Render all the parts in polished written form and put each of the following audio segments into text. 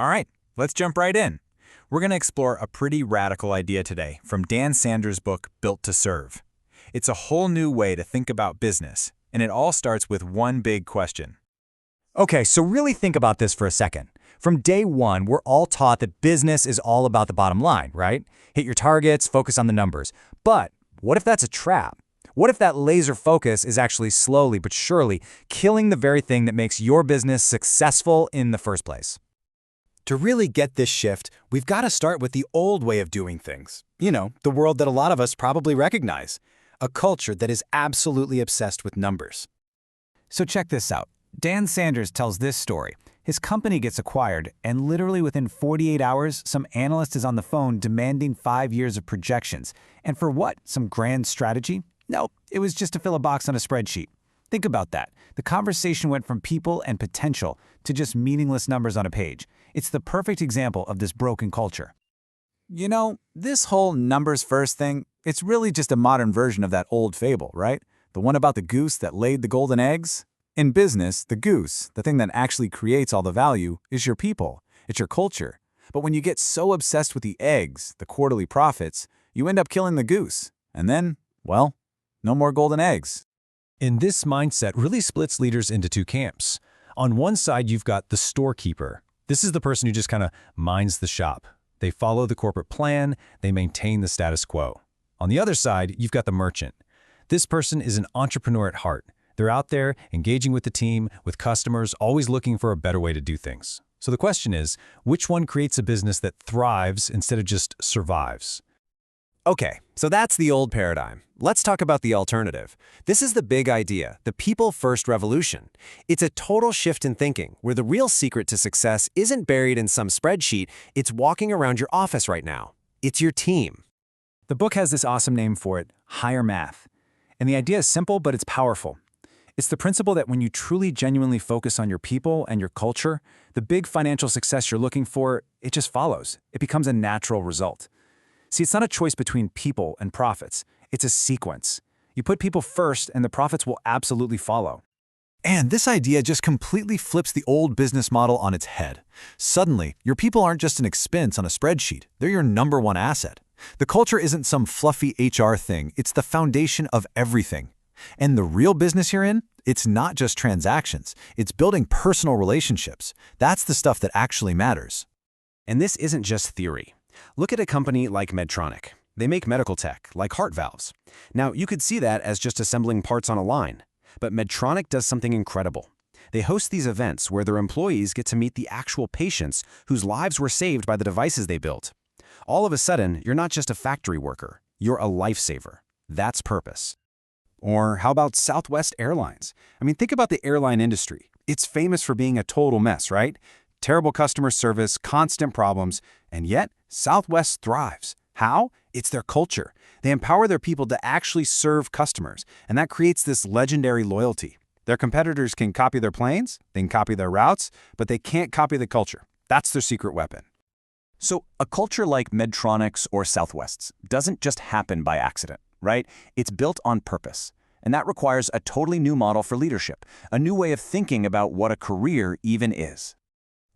All right, let's jump right in. We're going to explore a pretty radical idea today from Dan Sanders' book, Built to Serve. It's a whole new way to think about business, and it all starts with one big question. Okay, so really think about this for a second. From day one, we're all taught that business is all about the bottom line, right? Hit your targets, focus on the numbers. But what if that's a trap? What if that laser focus is actually slowly but surely killing the very thing that makes your business successful in the first place? To really get this shift, we've got to start with the old way of doing things. The world that a lot of us probably recognize. A culture that is absolutely obsessed with numbers. So check this out. Dan Sanders tells this story. His company gets acquired, and literally within 48 hours, some analyst is on the phone demanding 5 years of projections. And for what? Some grand strategy? Nope, it was just to fill a box on a spreadsheet. Think about that. The conversation went from people and potential to just meaningless numbers on a page. It's the perfect example of this broken culture. This whole numbers first thing, it's really just a modern version of that old fable, right? The one about the goose that laid the golden eggs? In business, the goose, the thing that actually creates all the value, is your people. It's your culture. But when you get so obsessed with the eggs, the quarterly profits, you end up killing the goose. And then, well, no more golden eggs. And this mindset really splits leaders into two camps. On one side, you've got the storekeeper. This is the person who just kind of minds the shop. They follow the corporate plan, they maintain the status quo. On the other side, you've got the merchant. This person is an entrepreneur at heart. They're out there engaging with the team, with customers, always looking for a better way to do things. So the question is, which one creates a business that thrives instead of just survives? Okay, so that's the old paradigm. Let's talk about the alternative. This is the big idea, the people-first revolution. It's a total shift in thinking, where the real secret to success isn't buried in some spreadsheet, it's walking around your office right now. It's your team. The book has this awesome name for it, Higher Math. And the idea is simple, but it's powerful. It's the principle that when you truly genuinely focus on your people and your culture, the big financial success you're looking for, it just follows. It becomes a natural result. See, it's not a choice between people and profits. It's a sequence. You put people first and the profits will absolutely follow. And this idea just completely flips the old business model on its head. Suddenly, your people aren't just an expense on a spreadsheet. They're your number one asset. The culture isn't some fluffy HR thing. It's the foundation of everything. And the real business you're in, it's not just transactions. It's building personal relationships. That's the stuff that actually matters. And this isn't just theory. Look at a company like Medtronic. They make medical tech, like heart valves. Now, you could see that as just assembling parts on a line. But Medtronic does something incredible. They host these events where their employees get to meet the actual patients whose lives were saved by the devices they built. All of a sudden, you're not just a factory worker. You're a lifesaver. That's purpose. Or how about Southwest Airlines? Think about the airline industry. It's famous for being a total mess, right? Terrible customer service, constant problems, and yet Southwest thrives. How? It's their culture. They empower their people to actually serve customers, and that creates this legendary loyalty. Their competitors can copy their planes, they can copy their routes, but they can't copy the culture. That's their secret weapon. So a culture like Medtronic's or Southwest's doesn't just happen by accident, right? It's built on purpose. And that requires a totally new model for leadership, a new way of thinking about what a career even is.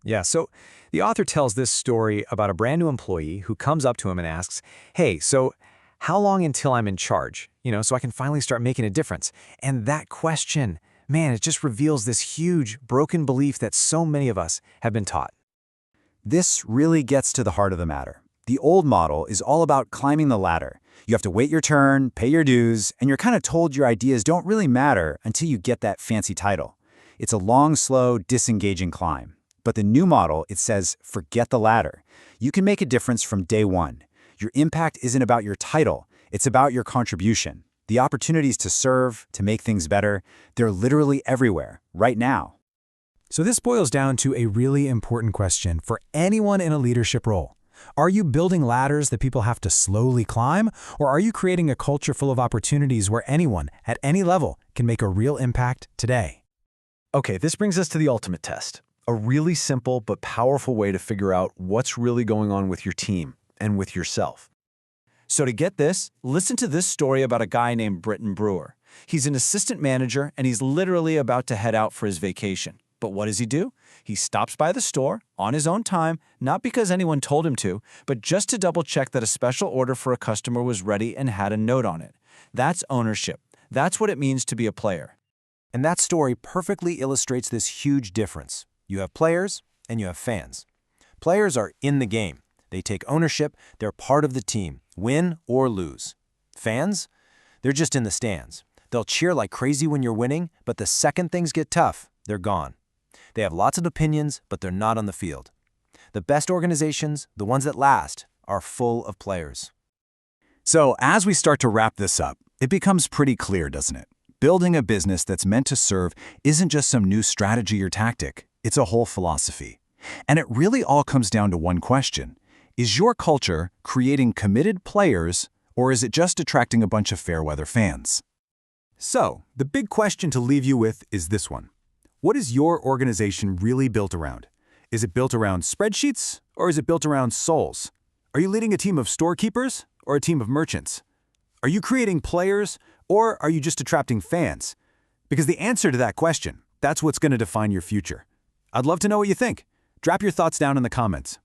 Yeah, so the author tells this story about a brand new employee who comes up to him and asks, hey, so how long until I'm in charge? So I can finally start making a difference. And that question, man, it just reveals this huge, broken belief that so many of us have been taught. This really gets to the heart of the matter. The old model is all about climbing the ladder. You have to wait your turn, pay your dues, and you're kind of told your ideas don't really matter until you get that fancy title. It's a long, slow, disengaging climb. But the new model, it says, forget the ladder. You can make a difference from day one. Your impact isn't about your title, it's about your contribution. The opportunities to serve, to make things better, they're literally everywhere, right now. So this boils down to a really important question for anyone in a leadership role. Are you building ladders that people have to slowly climb, or are you creating a culture full of opportunities where anyone, at any level, can make a real impact today? Okay, this brings us to the ultimate test. A really simple but powerful way to figure out what's really going on with your team and with yourself. So to get this, listen to this story about a guy named Britton Brewer. He's an assistant manager and he's literally about to head out for his vacation. But what does he do? He stops by the store on his own time, not because anyone told him to, but just to double-check that a special order for a customer was ready and had a note on it. That's ownership. That's what it means to be a player. And that story perfectly illustrates this huge difference. You have players and you have fans. Players are in the game. They take ownership, they're part of the team, win or lose. Fans? They're just in the stands. They'll cheer like crazy when you're winning, but the second things get tough, they're gone. They have lots of opinions, but they're not on the field. The best organizations, the ones that last, are full of players. So, as we start to wrap this up, it becomes pretty clear, doesn't it? Building a business that's meant to serve isn't just some new strategy or tactic, it's a whole philosophy. And it really all comes down to one question. Is your culture creating committed players, or is it just attracting a bunch of fair-weather fans? So, the big question to leave you with is this one. What is your organization really built around? Is it built around spreadsheets, or is it built around souls? Are you leading a team of storekeepers, or a team of merchants? Are you creating players, or are you just attracting fans? Because the answer to that question, that's what's going to define your future. I'd love to know what you think. Drop your thoughts down in the comments.